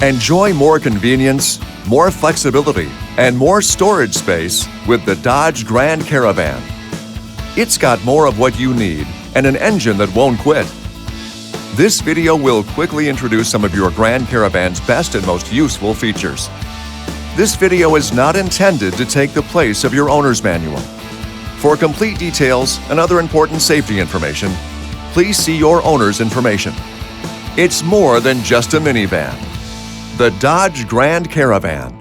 Enjoy more convenience, more flexibility, and more storage space with the Dodge Grand Caravan. It's got more of what you need and an engine that won't quit. This video will quickly introduce some of your Grand Caravan's best and most useful features. This video is not intended to take the place of your owner's manual. For complete details and other important safety information, please see your owner's information. It's more than just a minivan. The Dodge Grand Caravan.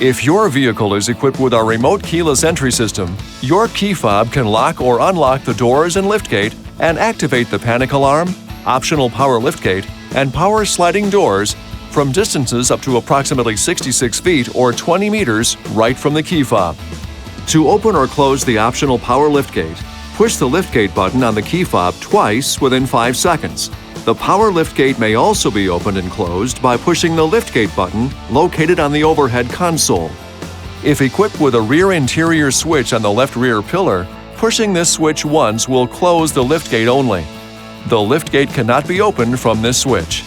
If your vehicle is equipped with our remote keyless entry system, your key fob can lock or unlock the doors and liftgate and activate the panic alarm, optional power liftgate, and power sliding doors from distances up to approximately 66 feet or 20 meters right from the key fob. To open or close the optional power liftgate, push the liftgate button on the key fob twice within 5 seconds. The power liftgate may also be opened and closed by pushing the liftgate button located on the overhead console. If equipped with a rear interior switch on the left rear pillar, pushing this switch once will close the liftgate only. The liftgate cannot be opened from this switch.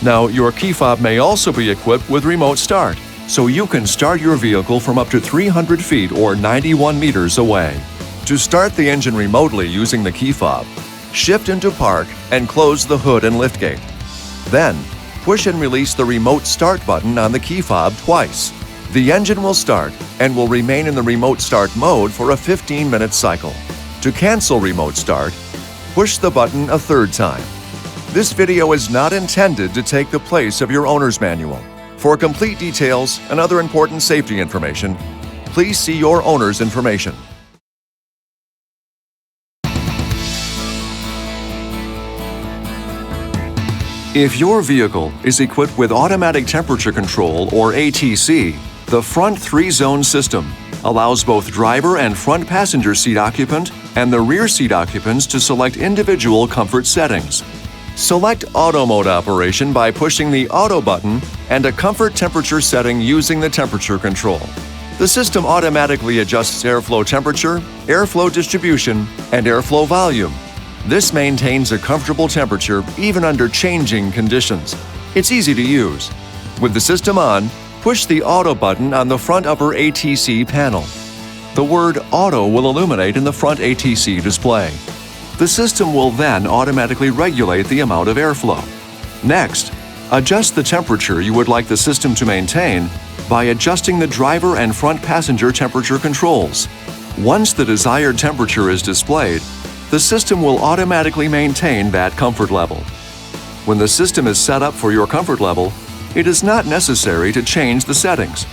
Now, your key fob may also be equipped with remote start, so you can start your vehicle from up to 300 feet or 91 meters away. To start the engine remotely using the key fob, shift into park and close the hood and liftgate. Then, push and release the remote start button on the key fob twice. The engine will start and will remain in the remote start mode for a 15-minute cycle. To cancel remote start, push the button a third time. This video is not intended to take the place of your owner's manual. For complete details and other important safety information, please see your owner's information. If your vehicle is equipped with automatic temperature control or ATC, the front 3-zone system allows both driver and front passenger seat occupant and the rear seat occupants to select individual comfort settings. Select Auto Mode operation by pushing the Auto button and a comfort temperature setting using the temperature control. The system automatically adjusts airflow temperature, airflow distribution, and airflow volume. This maintains a comfortable temperature even under changing conditions. It's easy to use. With the system on, push the Auto button on the front upper ATC panel. The word Auto will illuminate in the front ATC display. The system will then automatically regulate the amount of airflow. Next, adjust the temperature you would like the system to maintain by adjusting the driver and front passenger temperature controls. Once the desired temperature is displayed, the system will automatically maintain that comfort level. When the system is set up for your comfort level, it is not necessary to change the settings.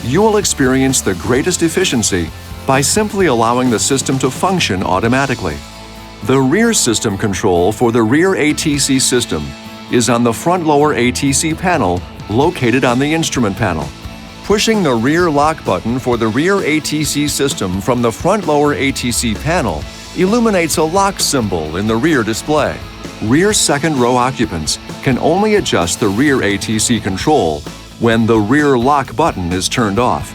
You will experience the greatest efficiency by simply allowing the system to function automatically. The rear system control for the rear ATC system is on the front lower ATC panel located on the instrument panel. Pushing the rear lock button for the rear ATC system from the front lower ATC panel illuminates a lock symbol in the rear display. Rear second row occupants can only adjust the rear ATC control when the rear lock button is turned off.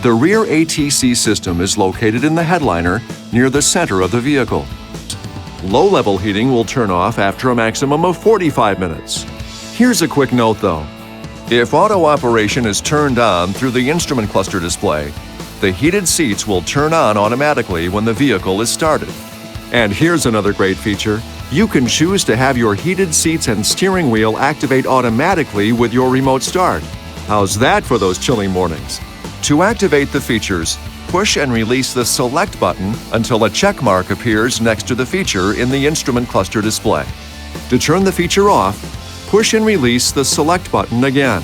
The rear ATC system is located in the headliner near the center of the vehicle. Low-level heating will turn off after a maximum of 45 minutes. Here's a quick note though. If auto operation is turned on through the instrument cluster display, the heated seats will turn on automatically when the vehicle is started. And here's another great feature. You can choose to have your heated seats and steering wheel activate automatically with your remote start. How's that for those chilly mornings? To activate the features, push and release the Select button until a check mark appears next to the feature in the instrument cluster display. To turn the feature off, push and release the Select button again.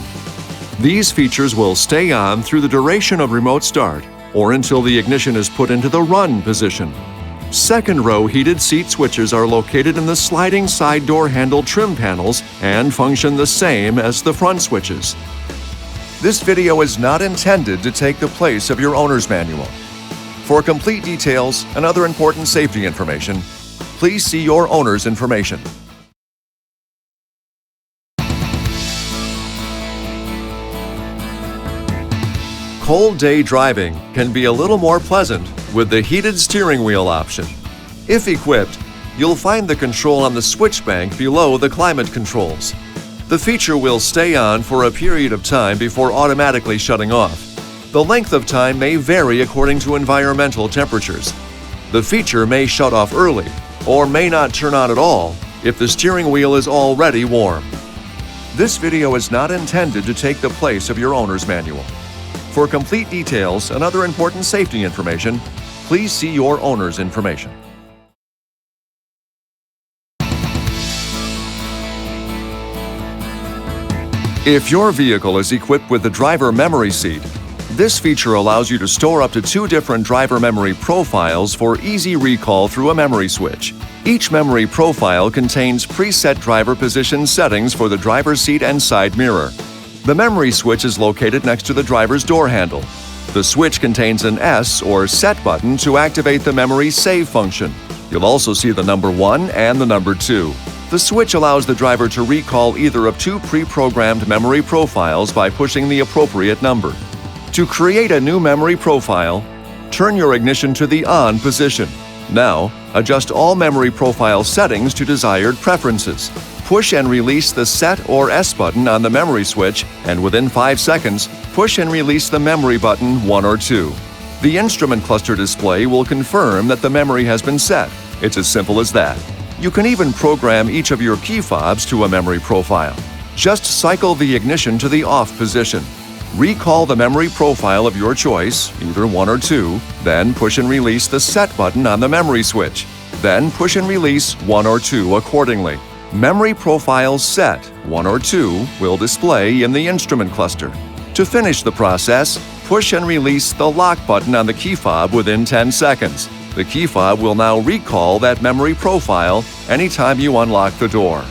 These features will stay on through the duration of remote start or until the ignition is put into the run position. Second row heated seat switches are located in the sliding side door handle trim panels and function the same as the front switches. This video is not intended to take the place of your owner's manual. For complete details and other important safety information, please see your owner's information. Cold day driving can be a little more pleasant with the heated steering wheel option. If equipped, you'll find the control on the switch bank below the climate controls. The feature will stay on for a period of time before automatically shutting off. The length of time may vary according to environmental temperatures. The feature may shut off early or may not turn on at all if the steering wheel is already warm. This video is not intended to take the place of your owner's manual. For complete details and other important safety information, please see your owner's information. If your vehicle is equipped with the driver memory seat, this feature allows you to store up to 2 different driver memory profiles for easy recall through a memory switch. Each memory profile contains preset driver position settings for the driver's seat and side mirror. The memory switch is located next to the driver's door handle. The switch contains an S or set button to activate the memory save function. You'll also see the number 1 and the number 2. The switch allows the driver to recall either of 2 pre-programmed memory profiles by pushing the appropriate number. To create a new memory profile, turn your ignition to the on position. Now, adjust all memory profile settings to desired preferences. Push and release the Set or S button on the memory switch, and within 5 seconds, push and release the memory button 1 or 2. The instrument cluster display will confirm that the memory has been set. It's as simple as that. You can even program each of your key fobs to a memory profile. Just cycle the ignition to the off position. Recall the memory profile of your choice, either 1 or 2, then push and release the Set button on the memory switch. Then push and release 1 or 2 accordingly. Memory profiles set, 1 or 2, will display in the instrument cluster. To finish the process, push and release the lock button on the key fob within 10 seconds. The key fob will now recall that memory profile anytime you unlock the door.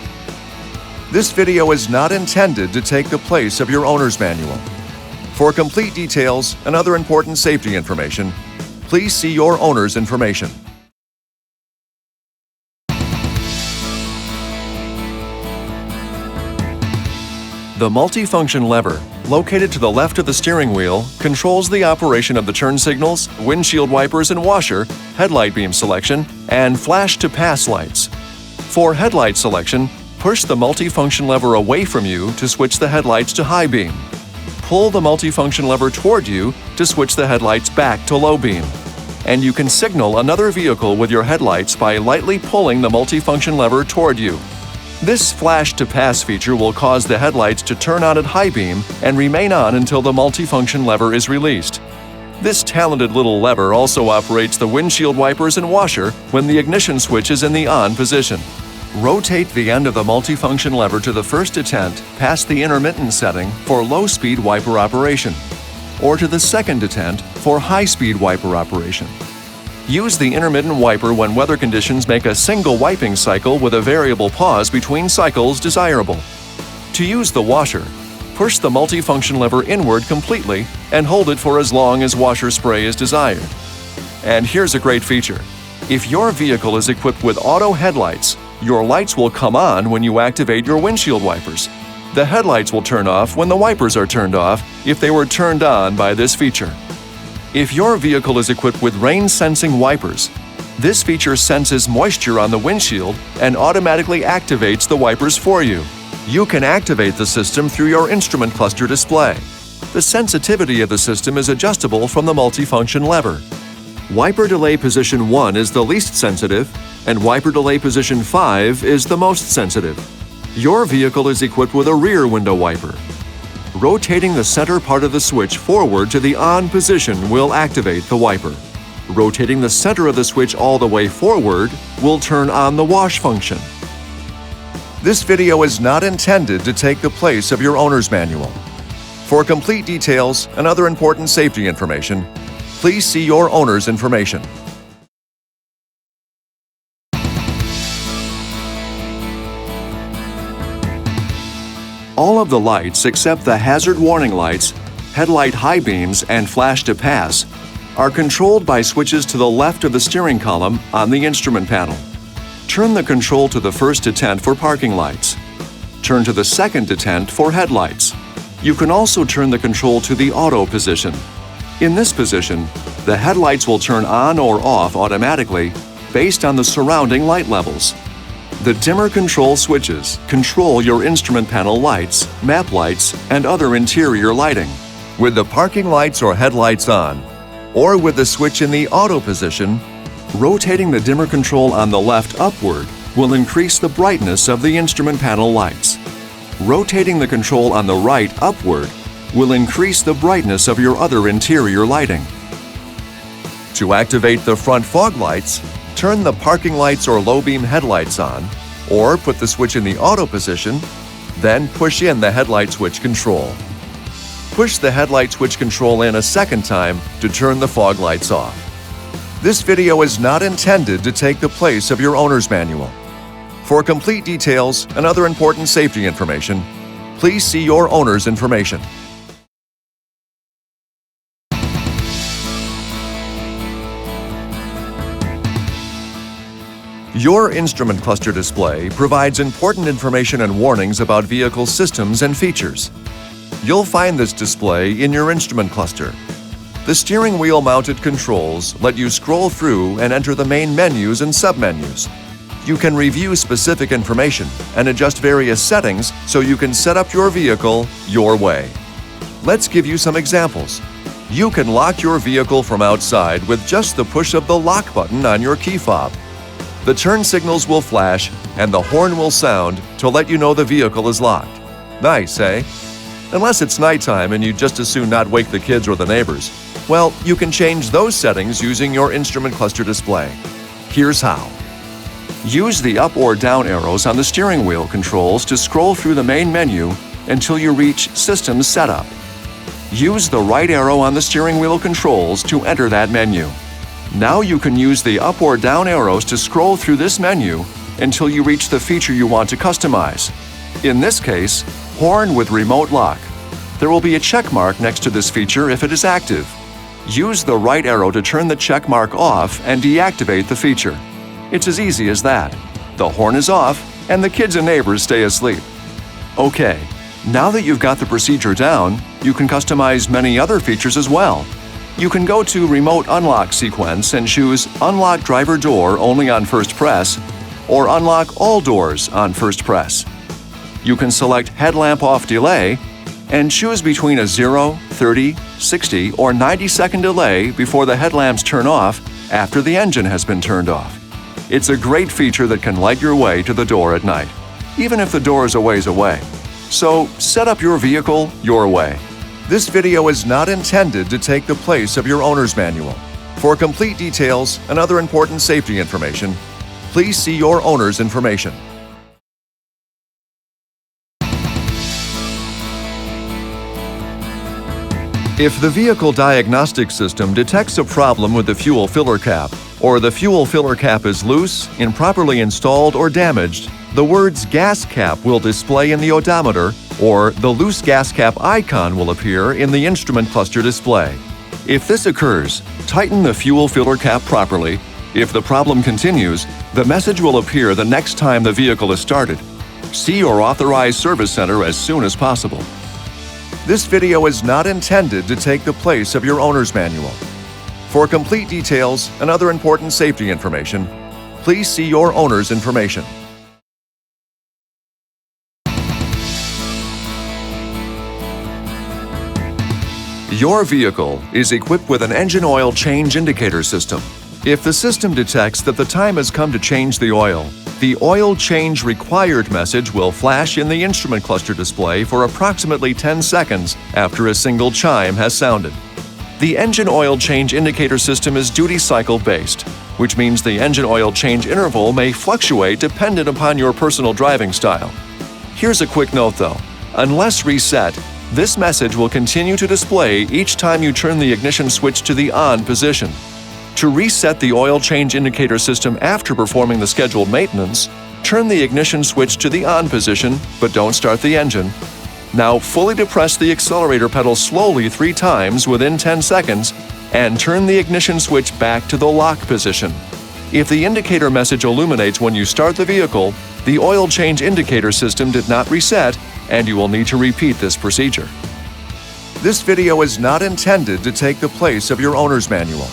This video is not intended to take the place of your owner's manual. For complete details and other important safety information, please see your owner's information. The multifunction lever, located to the left of the steering wheel, controls the operation of the turn signals, windshield wipers and washer, headlight beam selection, and flash-to-pass lights. For headlight selection, push the multifunction lever away from you to switch the headlights to high beam. Pull the multifunction lever toward you to switch the headlights back to low beam. And you can signal another vehicle with your headlights by lightly pulling the multifunction lever toward you. This flash-to-pass feature will cause the headlights to turn on at high beam and remain on until the multifunction lever is released. This talented little lever also operates the windshield wipers and washer when the ignition switch is in the on position. Rotate the end of the multifunction lever to the first detent past the intermittent setting for low-speed wiper operation, or to the second detent for high-speed wiper operation. Use the intermittent wiper when weather conditions make a single wiping cycle with a variable pause between cycles desirable. To use the washer, push the multifunction lever inward completely and hold it for as long as washer spray is desired. And here's a great feature. If your vehicle is equipped with auto headlights, your lights will come on when you activate your windshield wipers. The headlights will turn off when the wipers are turned off if they were turned on by this feature. If your vehicle is equipped with rain-sensing wipers, this feature senses moisture on the windshield and automatically activates the wipers for you. You can activate the system through your instrument cluster display. The sensitivity of the system is adjustable from the multifunction lever. Wiper delay position 1 is the least sensitive, and wiper delay position 5 is the most sensitive. Your vehicle is equipped with a rear window wiper. Rotating the center part of the switch forward to the on position will activate the wiper. Rotating the center of the switch all the way forward will turn on the wash function. This video is not intended to take the place of your owner's manual. For complete details and other important safety information, please see your owner's information. All of the lights except the hazard warning lights, headlight high beams, and flash to pass are controlled by switches to the left of the steering column on the instrument panel. Turn the control to the first detent for parking lights. Turn to the second detent for headlights. You can also turn the control to the auto position. In this position, the headlights will turn on or off automatically, based on the surrounding light levels. The dimmer control switches control your instrument panel lights, map lights, and other interior lighting. With the parking lights or headlights on, or with the switch in the auto position, rotating the dimmer control on the left upward will increase the brightness of the instrument panel lights. Rotating the control on the right upward will increase the brightness of your other interior lighting. To activate the front fog lights, turn the parking lights or low-beam headlights on, or put the switch in the auto position, then push in the headlight switch control. Push the headlight switch control in a second time to turn the fog lights off. This video is not intended to take the place of your owner's manual. For complete details and other important safety information, please see your owner's information. Your instrument cluster display provides important information and warnings about vehicle systems and features. You'll find this display in your instrument cluster. The steering wheel mounted controls let you scroll through and enter the main menus and submenus. You can review specific information and adjust various settings so you can set up your vehicle your way. Let's give you some examples. You can lock your vehicle from outside with just the push of the lock button on your key fob. The turn signals will flash and the horn will sound to let you know the vehicle is locked. Nice, eh? Unless it's nighttime and you'd just as soon not wake the kids or the neighbors. Well, you can change those settings using your instrument cluster display. Here's how. Use the up or down arrows on the steering wheel controls to scroll through the main menu until you reach System Setup. Use the right arrow on the steering wheel controls to enter that menu. Now you can use the up or down arrows to scroll through this menu until you reach the feature you want to customize. In this case, horn with remote lock. There will be a check mark next to this feature if it is active. Use the right arrow to turn the check mark off and deactivate the feature. It's as easy as that. The horn is off and the kids and neighbors stay asleep. Okay, now that you've got the procedure down, you can customize many other features as well. You can go to Remote Unlock sequence and choose Unlock Driver Door only on first press or Unlock All Doors on first press. You can select Headlamp Off Delay and choose between a 0, 30, 60, or 90-second delay before the headlamps turn off after the engine has been turned off. It's a great feature that can light your way to the door at night, even if the door is a ways away. So set up your vehicle your way. This video is not intended to take the place of your owner's manual. For complete details and other important safety information, please see your owner's information. If the vehicle diagnostic system detects a problem with the fuel filler cap, or the fuel filler cap is loose, improperly installed, or damaged, the words gas cap will display in the odometer, or the loose gas cap icon will appear in the instrument cluster display. If this occurs, tighten the fuel filler cap properly. If the problem continues, the message will appear the next time the vehicle is started. See your authorized service center as soon as possible. This video is not intended to take the place of your owner's manual. For complete details and other important safety information, please see your owner's information. Your vehicle is equipped with an engine oil change indicator system. If the system detects that the time has come to change the oil change required message will flash in the instrument cluster display for approximately 10 seconds after a single chime has sounded. The engine oil change indicator system is duty cycle based, which means the engine oil change interval may fluctuate dependent upon your personal driving style. Here's a quick note though. Unless reset, this message will continue to display each time you turn the ignition switch to the on position. To reset the oil change indicator system after performing the scheduled maintenance, turn the ignition switch to the on position, but don't start the engine. Now fully depress the accelerator pedal slowly 3 times within 10 seconds and turn the ignition switch back to the lock position. If the indicator message illuminates when you start the vehicle, the oil change indicator system did not reset and you will need to repeat this procedure. This video is not intended to take the place of your owner's manual.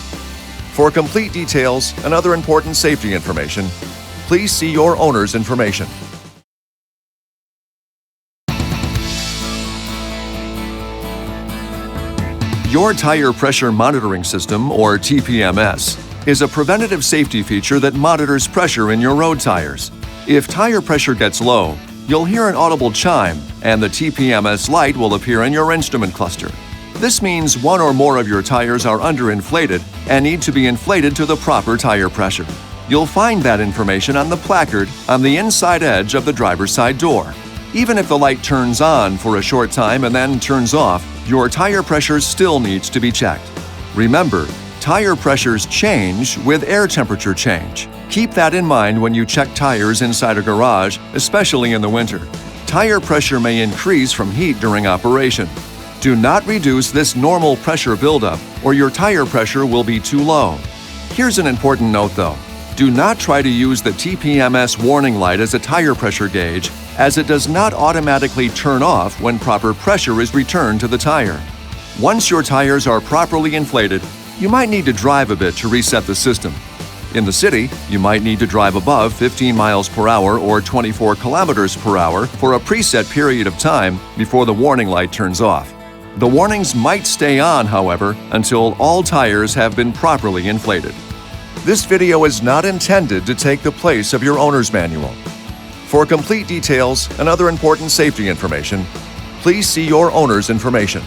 For complete details and other important safety information, please see your owner's information. Your Tire Pressure Monitoring System, or TPMS, is a preventative safety feature that monitors pressure in your road tires. If tire pressure gets low, you'll hear an audible chime and the TPMS light will appear in your instrument cluster. This means one or more of your tires are underinflated and need to be inflated to the proper tire pressure. You'll find that information on the placard on the inside edge of the driver's side door. Even if the light turns on for a short time and then turns off, your tire pressure still needs to be checked. Remember, tire pressures change with air temperature change. Keep that in mind when you check tires inside a garage, especially in the winter. Tire pressure may increase from heat during operation. Do not reduce this normal pressure buildup, or your tire pressure will be too low. Here's an important note though. Do not try to use the TPMS warning light as a tire pressure gauge, as it does not automatically turn off when proper pressure is returned to the tire. Once your tires are properly inflated, you might need to drive a bit to reset the system. In the city, you might need to drive above 15 miles per hour or 24 kilometers per hour for a preset period of time before the warning light turns off. The warnings might stay on, however, until all tires have been properly inflated. This video is not intended to take the place of your owner's manual. For complete details and other important safety information, please see your owner's information.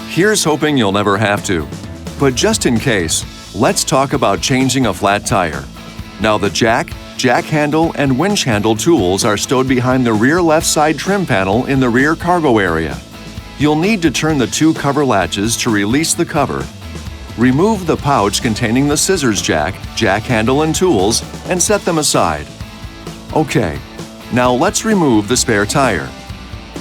Here's hoping you'll never have to. But just in case, let's talk about changing a flat tire. Now the jack handle, and winch handle tools are stowed behind the rear left side trim panel in the rear cargo area. You'll need to turn the two cover latches to release the cover. Remove the pouch containing the scissors jack handle and tools, and set them aside. Okay, now let's remove the spare tire.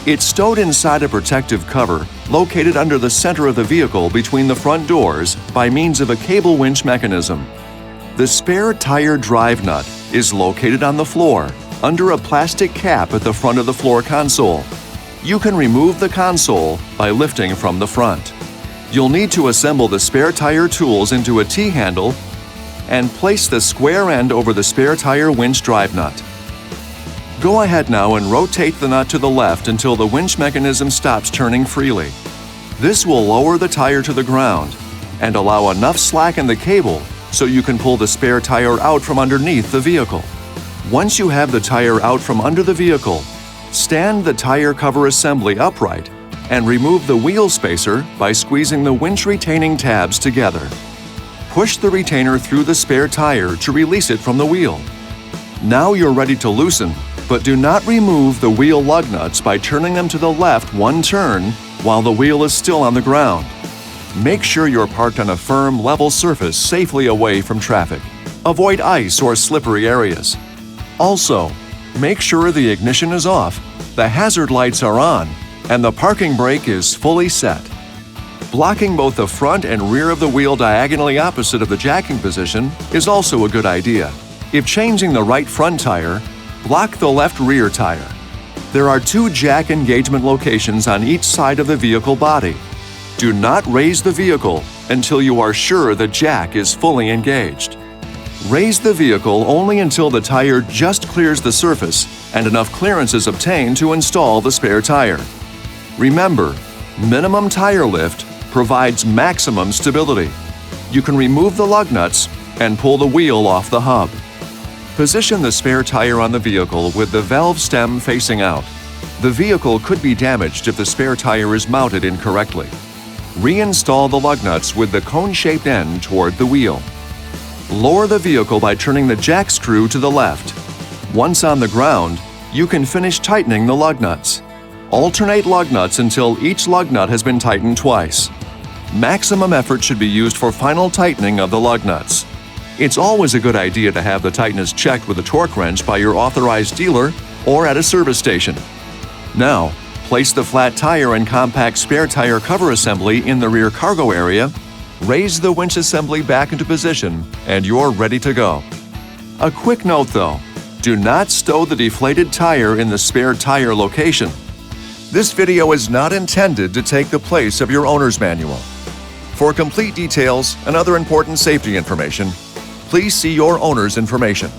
It's stowed inside a protective cover located under the center of the vehicle between the front doors by means of a cable winch mechanism. The spare tire drive nut is located on the floor under a plastic cap at the front of the floor console. You can remove the console by lifting from the front. You'll need to assemble the spare tire tools into a T-handle and place the square end over the spare tire winch drive nut. Go ahead now and rotate the nut to the left until the winch mechanism stops turning freely. This will lower the tire to the ground and allow enough slack in the cable so you can pull the spare tire out from underneath the vehicle. Once you have the tire out from under the vehicle, stand the tire cover assembly upright and remove the wheel spacer by squeezing the winch retaining tabs together. Push the retainer through the spare tire to release it from the wheel. Now you're ready to loosen, but do not remove the wheel lug nuts by turning them to the left one turn while the wheel is still on the ground. Make sure you're parked on a firm, level surface safely away from traffic. Avoid ice or slippery areas. Also, make sure the ignition is off, the hazard lights are on, and the parking brake is fully set. Blocking both the front and rear of the wheel diagonally opposite of the jacking position is also a good idea. If changing the right front tire, block the left rear tire. There are two jack engagement locations on each side of the vehicle body. Do not raise the vehicle until you are sure the jack is fully engaged. Raise the vehicle only until the tire just clears the surface and enough clearance is obtained to install the spare tire. Remember, minimum tire lift provides maximum stability. You can remove the lug nuts and pull the wheel off the hub. Position the spare tire on the vehicle with the valve stem facing out. The vehicle could be damaged if the spare tire is mounted incorrectly. Reinstall the lug nuts with the cone-shaped end toward the wheel. Lower the vehicle by turning the jack screw to the left. Once on the ground, you can finish tightening the lug nuts. Alternate lug nuts until each lug nut has been tightened twice. Maximum effort should be used for final tightening of the lug nuts. It's always a good idea to have the tightness checked with a torque wrench by your authorized dealer or at a service station. Now, place the flat tire and compact spare tire cover assembly in the rear cargo area, raise the winch assembly back into position, and you're ready to go. A quick note though, do not stow the deflated tire in the spare tire location. This video is not intended to take the place of your owner's manual. For complete details and other important safety information, please see your owner's information.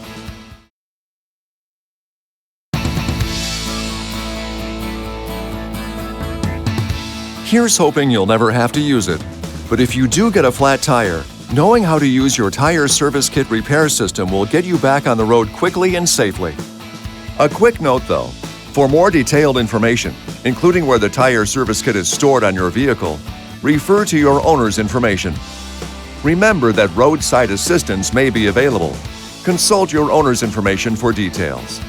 Here's hoping you'll never have to use it, but if you do get a flat tire, knowing how to use your tire service kit repair system will get you back on the road quickly and safely. A quick note though, for more detailed information, including where the tire service kit is stored on your vehicle, refer to your owner's information. Remember that roadside assistance may be available. Consult your owner's information for details.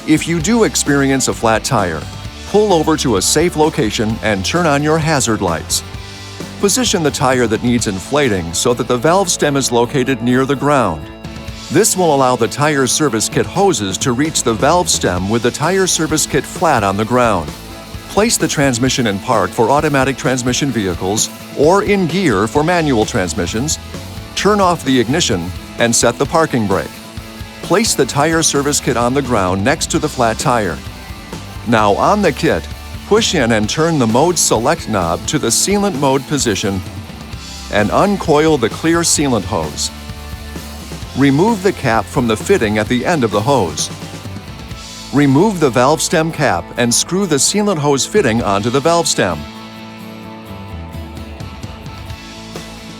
If you do experience a flat tire, pull over to a safe location and turn on your hazard lights. Position the tire that needs inflating so that the valve stem is located near the ground. This will allow the tire service kit hoses to reach the valve stem with the tire service kit flat on the ground. Place the transmission in park for automatic transmission vehicles or in gear for manual transmissions. Turn off the ignition and set the parking brake. Place the tire service kit on the ground next to the flat tire. Now on the kit, push in and turn the mode select knob to the sealant mode position and uncoil the clear sealant hose. Remove the cap from the fitting at the end of the hose. Remove the valve stem cap and screw the sealant hose fitting onto the valve stem.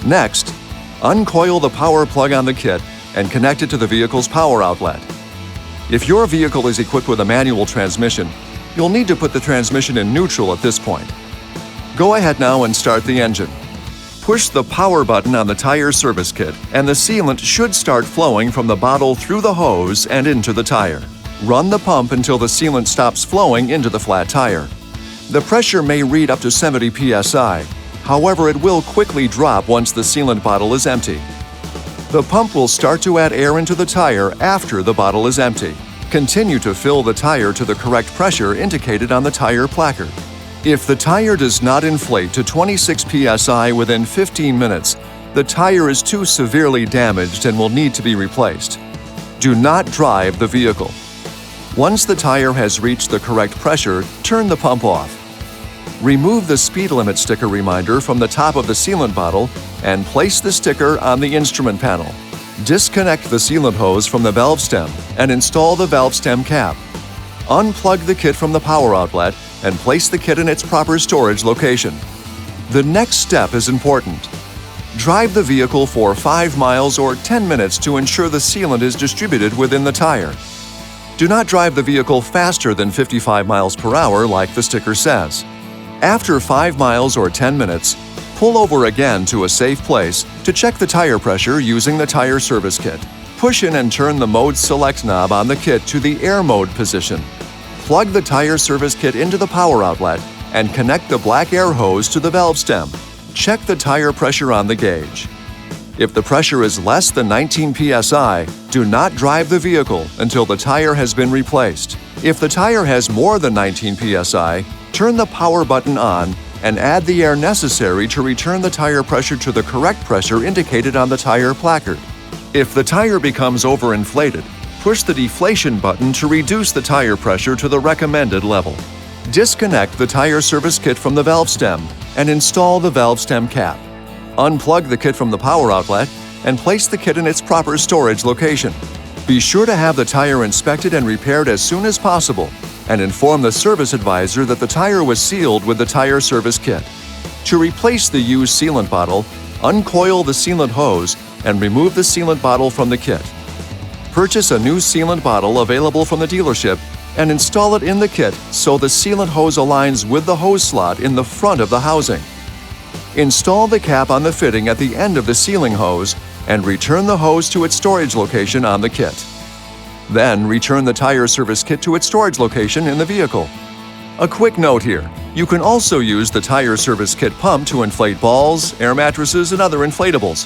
Next, uncoil the power plug on the kit and connect it to the vehicle's power outlet. If your vehicle is equipped with a manual transmission, you'll need to put the transmission in neutral at this point. Go ahead now and start the engine. Push the power button on the tire service kit and the sealant should start flowing from the bottle through the hose and into the tire. Run the pump until the sealant stops flowing into the flat tire. The pressure may read up to 70 psi, however it will quickly drop once the sealant bottle is empty. The pump will start to add air into the tire after the bottle is empty. Continue to fill the tire to the correct pressure indicated on the tire placard. If the tire does not inflate to 26 psi within 15 minutes, the tire is too severely damaged and will need to be replaced. Do not drive the vehicle. Once the tire has reached the correct pressure, turn the pump off. Remove the speed limit sticker reminder from the top of the sealant bottle and place the sticker on the instrument panel. Disconnect the sealant hose from the valve stem and install the valve stem cap. Unplug the kit from the power outlet and place the kit in its proper storage location. The next step is important. Drive the vehicle for 5 miles or 10 minutes to ensure the sealant is distributed within the tire. Do not drive the vehicle faster than 55 miles per hour like the sticker says. After 5 miles or 10 minutes, pull over again to a safe place to check the tire pressure using the tire service kit. Push in and turn the mode select knob on the kit to the air mode position. Plug the tire service kit into the power outlet and connect the black air hose to the valve stem. Check the tire pressure on the gauge. If the pressure is less than 19 psi, do not drive the vehicle until the tire has been replaced. If the tire has more than 19 psi, turn the power button on and add the air necessary to return the tire pressure to the correct pressure indicated on the tire placard. If the tire becomes overinflated, push the deflation button to reduce the tire pressure to the recommended level. Disconnect the tire service kit from the valve stem and install the valve stem cap. Unplug the kit from the power outlet and place the kit in its proper storage location. Be sure to have the tire inspected and repaired as soon as possible and inform the service advisor that the tire was sealed with the tire service kit. To replace the used sealant bottle, uncoil the sealant hose and remove the sealant bottle from the kit. Purchase a new sealant bottle available from the dealership and install it in the kit so the sealant hose aligns with the hose slot in the front of the housing. Install the cap on the fitting at the end of the sealing hose and return the hose to its storage location on the kit. Then return the tire service kit to its storage location in the vehicle. A quick note here, you can also use the tire service kit pump to inflate balls, air mattresses, and other inflatables.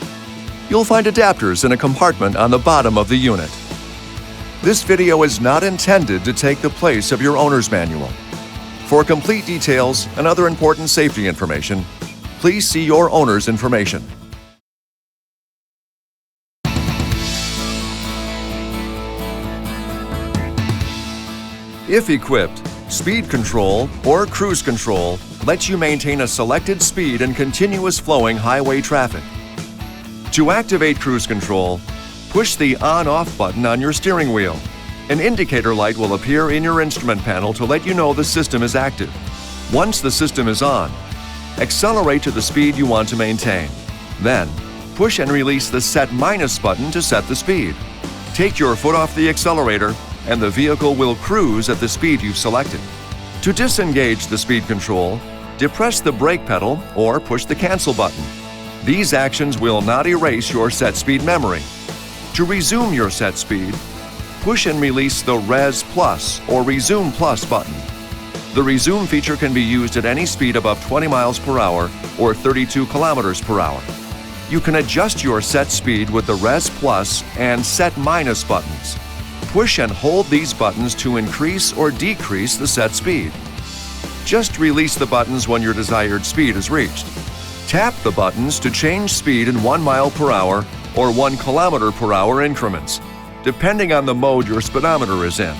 You'll find adapters in a compartment on the bottom of the unit. This video is not intended to take the place of your owner's manual. For complete details and other important safety information, please see your owner's information. If equipped, Speed control, or cruise control, lets you maintain a selected speed in continuous flowing highway traffic. To activate cruise control, push the on-off button on your steering wheel. An indicator light will appear in your instrument panel to let you know the system is active. Once the system is on, accelerate to the speed you want to maintain. Then, push and release the Set Minus button to set the speed. Take your foot off the accelerator, and the vehicle will cruise at the speed you've selected. To disengage the speed control, depress the brake pedal or push the cancel button. These actions will not erase your set speed memory. To resume your set speed, push and release the Res Plus or Resume Plus button. The resume feature can be used at any speed above 20 miles per hour or 32 kilometers per hour. You can adjust your set speed with the Res Plus and Set Minus buttons. Push and hold these buttons to increase or decrease the set speed. Just release the buttons when your desired speed is reached. Tap the buttons to change speed in 1 mile per hour or 1 kilometer per hour increments, depending on the mode your speedometer is in.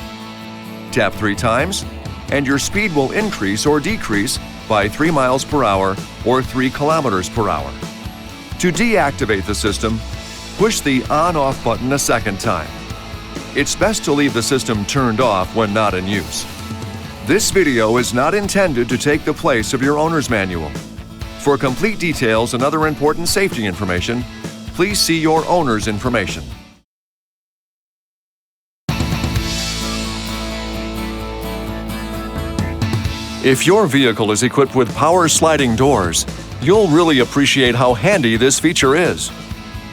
Tap 3 times, and your speed will increase or decrease by 3 miles per hour or 3 kilometers per hour. To deactivate the system, push the on-off button a second time. It's best to leave the system turned off when not in use. This video is not intended to take the place of your owner's manual. For complete details and other important safety information, please see your owner's information. If your vehicle is equipped with power sliding doors, you'll really appreciate how handy this feature is.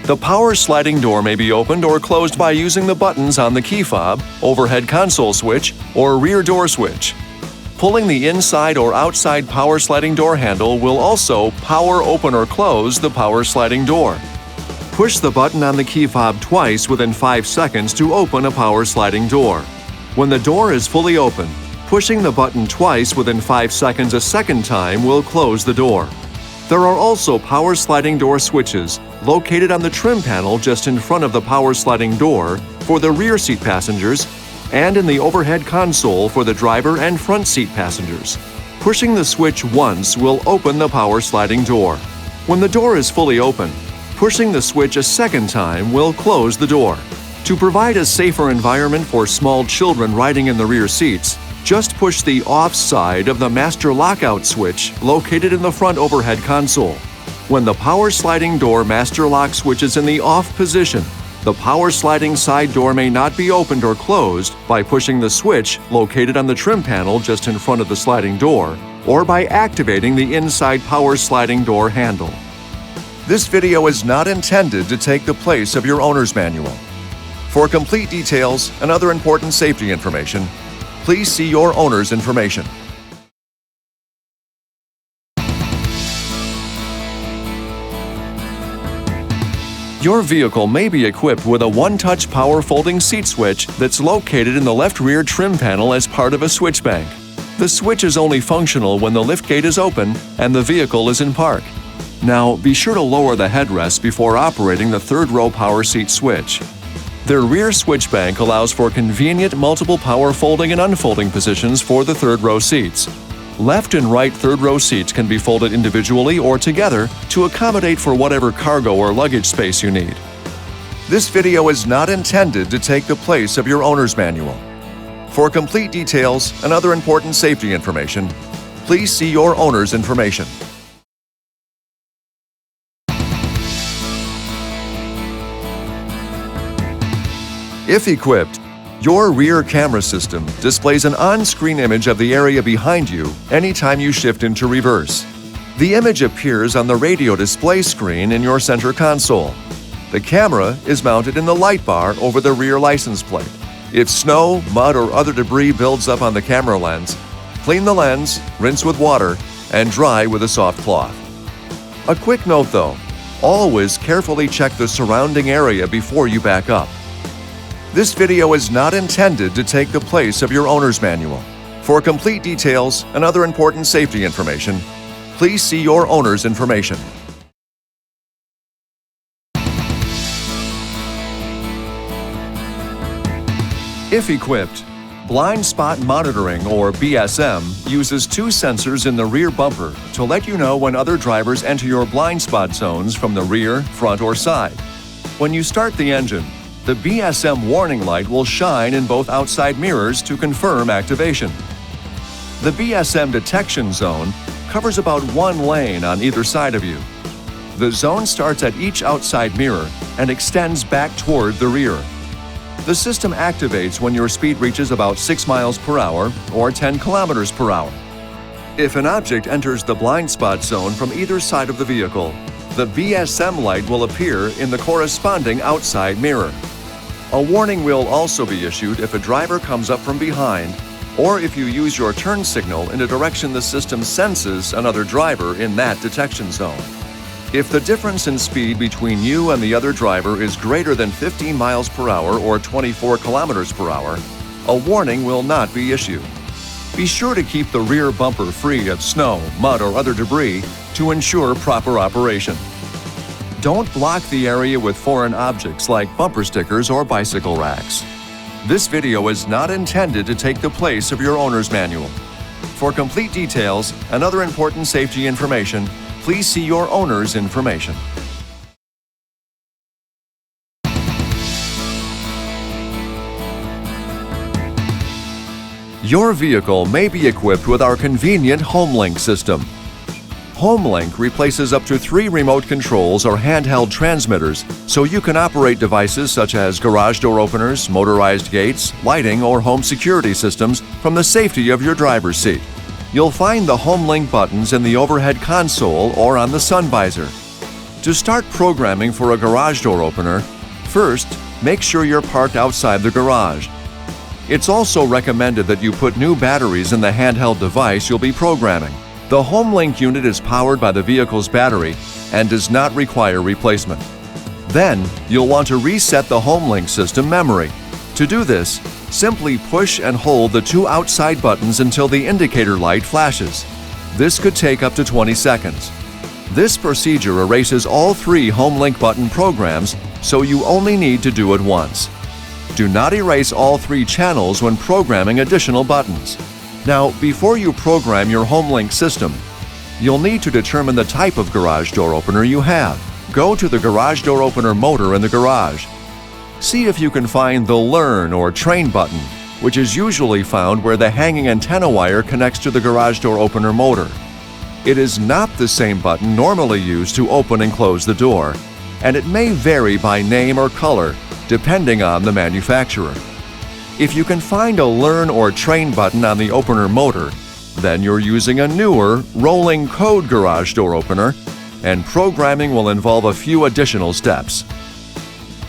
The power sliding door may be opened or closed by using the buttons on the key fob, overhead console switch, or rear door switch. Pulling the inside or outside power sliding door handle will also power open or close the power sliding door. Push the button on the key fob twice within 5 seconds to open a power sliding door. When the door is fully open, pushing the button twice within 5 seconds a second time will close the door. There are also power sliding door switches located on the trim panel just in front of the power sliding door for the rear seat passengers and in the overhead console for the driver and front seat passengers. Pushing the switch once will open the power sliding door. When the door is fully open, pushing the switch a second time will close the door. To provide a safer environment for small children riding in the rear seats, just push the off side of the master lockout switch located in the front overhead console. When the power sliding door master lock switch is in the off position, the power sliding side door may not be opened or closed by pushing the switch located on the trim panel just in front of the sliding door or by activating the inside power sliding door handle. This video is not intended to take the place of your owner's manual. For complete details and other important safety information, please see your owner's information. Your vehicle may be equipped with a one-touch power folding seat switch that's located in the left rear trim panel as part of a switch bank. The switch is only functional when the liftgate is open and the vehicle is in park. Now, be sure to lower the headrest before operating the third row power seat switch. Their rear switch bank allows for convenient multiple power folding and unfolding positions for the third row seats. Left and right third row seats can be folded individually or together to accommodate for whatever cargo or luggage space you need. This video is not intended to take the place of your owner's manual. For complete details and other important safety information, please see your owner's information. If equipped, your rear camera system displays an on-screen image of the area behind you anytime you shift into reverse. The image appears on the radio display screen in your center console. The camera is mounted in the light bar over the rear license plate. If snow, mud, or other debris builds up on the camera lens, clean the lens, rinse with water, and dry with a soft cloth. A quick note though, always carefully check the surrounding area before you back up. This video is not intended to take the place of your owner's manual. For complete details and other important safety information, please see your owner's information. If equipped, Blind spot monitoring, or BSM, uses two sensors in the rear bumper to let you know when other drivers enter your blind spot zones from the rear, front, or side. When you start the engine, the BSM warning light will shine in both outside mirrors to confirm activation. The BSM detection zone covers about one lane on either side of you. The zone starts at each outside mirror and extends back toward the rear. The system activates when your speed reaches about 6 miles per hour or 10 kilometers per hour. If an object enters the blind spot zone from either side of the vehicle, the BSM light will appear in the corresponding outside mirror. A warning will also be issued if a driver comes up from behind or if you use your turn signal in a direction the system senses another driver in that detection zone. If the difference in speed between you and the other driver is greater than 15 miles per hour or 24 kilometers per hour, a warning will not be issued. Be sure to keep the rear bumper free of snow, mud, or other debris to ensure proper operation. Don't block the area with foreign objects like bumper stickers or bicycle racks. This video is not intended to take the place of your owner's manual. For complete details and other important safety information, please see your owner's information. Your vehicle may be equipped with our convenient HomeLink system. HomeLink replaces up to 3 remote controls or handheld transmitters so you can operate devices such as garage door openers, motorized gates, lighting, or home security systems from the safety of your driver's seat. You'll find the HomeLink buttons in the overhead console or on the sun visor. To start programming for a garage door opener, first, make sure you're parked outside the garage. It's also recommended that you put new batteries in the handheld device you'll be programming. The HomeLink unit is powered by the vehicle's battery and does not require replacement. Then, you'll want to reset the HomeLink system memory. To do this, simply push and hold the 2 outside buttons until the indicator light flashes. This could take up to 20 seconds. This procedure erases all 3 HomeLink button programs, so you only need to do it once. Do not erase all 3 channels when programming additional buttons. Now, before you program your HomeLink system, you'll need to determine the type of garage door opener you have. Go to the garage door opener motor in the garage. See if you can find the Learn or Train button, which is usually found where the hanging antenna wire connects to the garage door opener motor. It is not the same button normally used to open and close the door, and it may vary by name or color depending on the manufacturer. If you can find a Learn or Train button on the opener motor, then you're using a newer rolling code garage door opener, and programming will involve a few additional steps.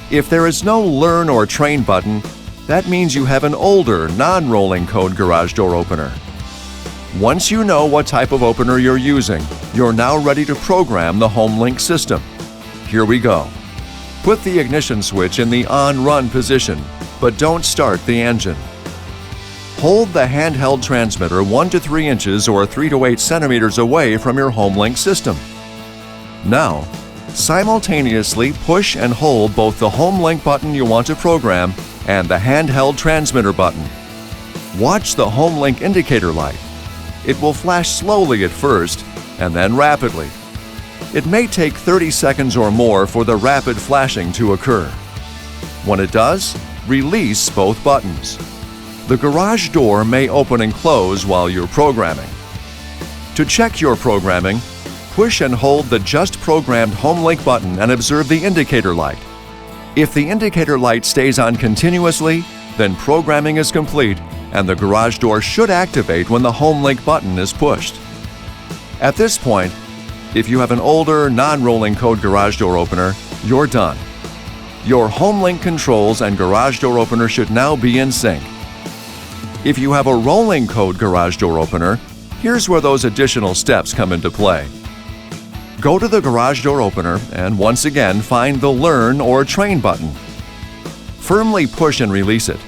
If there is no Learn or Train button, that means you have an older, non-rolling code garage door opener. Once you know what type of opener you're using, you're now ready to program the HomeLink system. Here we go. Put the ignition switch in the on-run position, but don't start the engine. Hold the handheld transmitter 1 to 3 inches or 3 to 8 centimeters away from your HomeLink system. Now, simultaneously push and hold both the HomeLink button you want to program and the handheld transmitter button. Watch the HomeLink indicator light. It will flash slowly at first and then rapidly. It may take 30 seconds or more for the rapid flashing to occur. When it does, release both buttons. The garage door may open and close while you're programming. To check your programming, push and hold the just programmed HomeLink button and observe the indicator light. If the indicator light stays on continuously, then programming is complete and the garage door should activate when the HomeLink button is pushed. At this point, if you have an older, non-rolling code garage door opener, you're done. Your HomeLink controls and garage door opener should now be in sync. If you have a rolling code garage door opener, here's where those additional steps come into play. Go to the garage door opener and once again find the Learn or Train button. Firmly push and release it.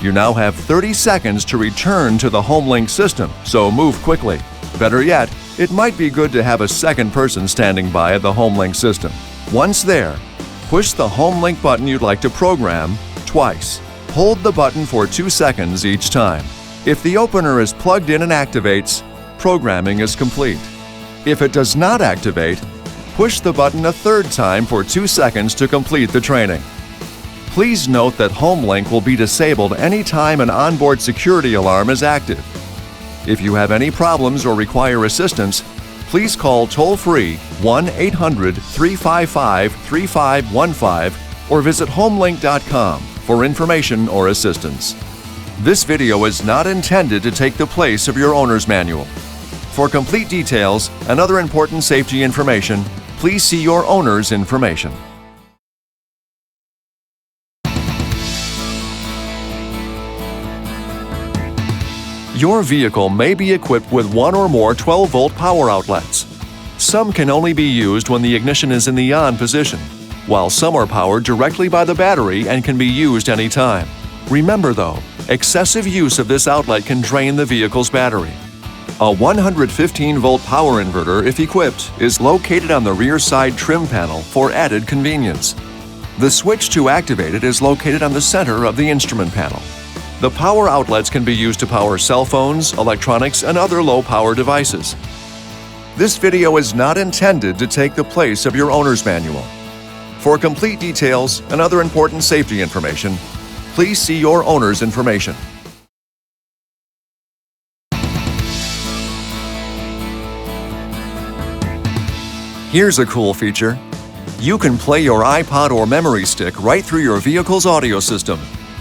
You now have 30 seconds to return to the HomeLink system, so move quickly. Better yet, it might be good to have a second person standing by at the HomeLink system. Once there, push the HomeLink button you'd like to program twice. Hold the button for 2 seconds each time. If the opener is plugged in and activates, programming is complete. If it does not activate, push the button a third time for 2 seconds to complete the training. Please note that HomeLink will be disabled anytime an onboard security alarm is active. If you have any problems or require assistance, please call toll-free 1-800-355-3515 or visit homelink.com for information or assistance. This video is not intended to take the place of your owner's manual. For complete details and other important safety information, please see your owner's information. Your vehicle may be equipped with one or more 12-volt power outlets. Some can only be used when the ignition is in the on position, while some are powered directly by the battery and can be used anytime. Remember though, excessive use of this outlet can drain the vehicle's battery. A 115-volt power inverter, if equipped, is located on the rear side trim panel for added convenience. The switch to activate it is located on the center of the instrument panel. The power outlets can be used to power cell phones, electronics, and other low-power devices. This video is not intended to take the place of your owner's manual. For complete details and other important safety information, please see your owner's information. Here's a cool feature. You can play your iPod or memory stick right through your vehicle's audio system.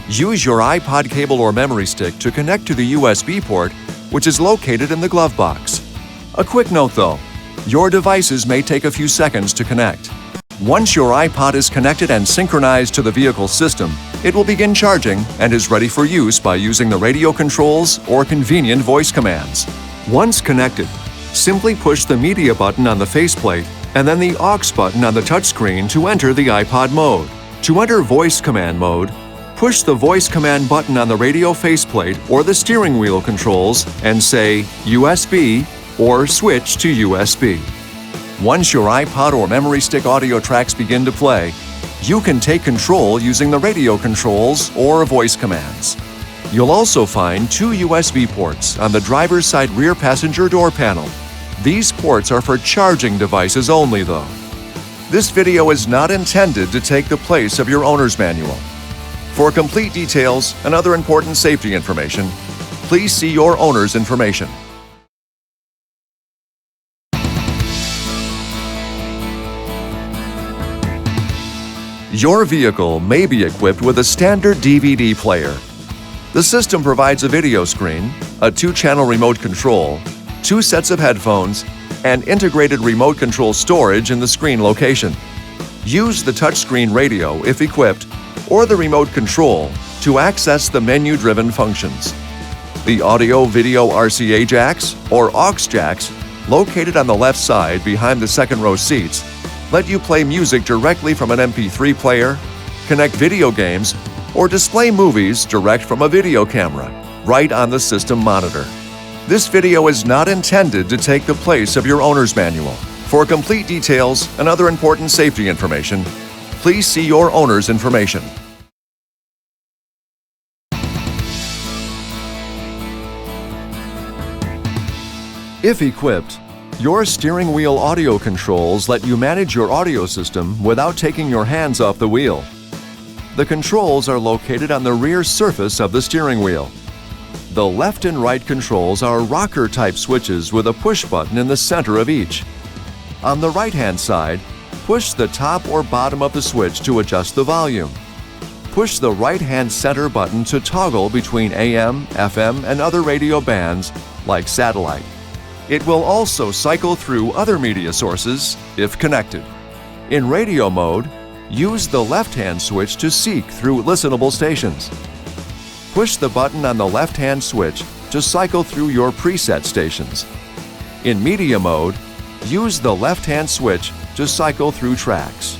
Use your iPod cable or memory stick to connect to the USB port, which is located in the glove box. A quick note though, your devices may take a few seconds to connect. Once your iPod is connected and synchronized to the vehicle's system, it will begin charging and is ready for use by using the radio controls or convenient voice commands. Once connected, simply push the media button on the faceplate and then the aux button on the touchscreen to enter the iPod mode. To enter voice command mode, push the voice command button on the radio faceplate or the steering wheel controls and say USB or switch to USB. Once your iPod or memory stick audio tracks begin to play, you can take control using the radio controls or voice commands. You'll also find 2 USB ports on the driver's side rear passenger door panel. These ports are for charging devices only though. This video is not intended to take the place of your owner's manual. For complete details and other important safety information, please see your owner's information. Your vehicle may be equipped with a standard DVD player. The system provides a video screen, a 2-channel remote control, 2 sets of headphones, and integrated remote control storage in the screen location. Use the touchscreen radio, if equipped, or the remote control to access the menu-driven functions. The audio-video RCA jacks or aux jacks, located on the left side behind the second-row seats, let you play music directly from an MP3 player, connect video games, or display movies direct from a video camera, right on the system monitor. This video is not intended to take the place of your owner's manual. For complete details and other important safety information, please see your owner's information. If equipped, your steering wheel audio controls let you manage your audio system without taking your hands off the wheel. The controls are located on the rear surface of the steering wheel. The left and right controls are rocker-type switches with a push button in the center of each. On the right-hand side, push the top or bottom of the switch to adjust the volume. Push the right-hand center button to toggle between AM, FM, and other radio bands like satellite. It will also cycle through other media sources if connected. In radio mode, use the left-hand switch to seek through listenable stations. Push the button on the left-hand switch to cycle through your preset stations. In media mode, use the left-hand switch to cycle through tracks.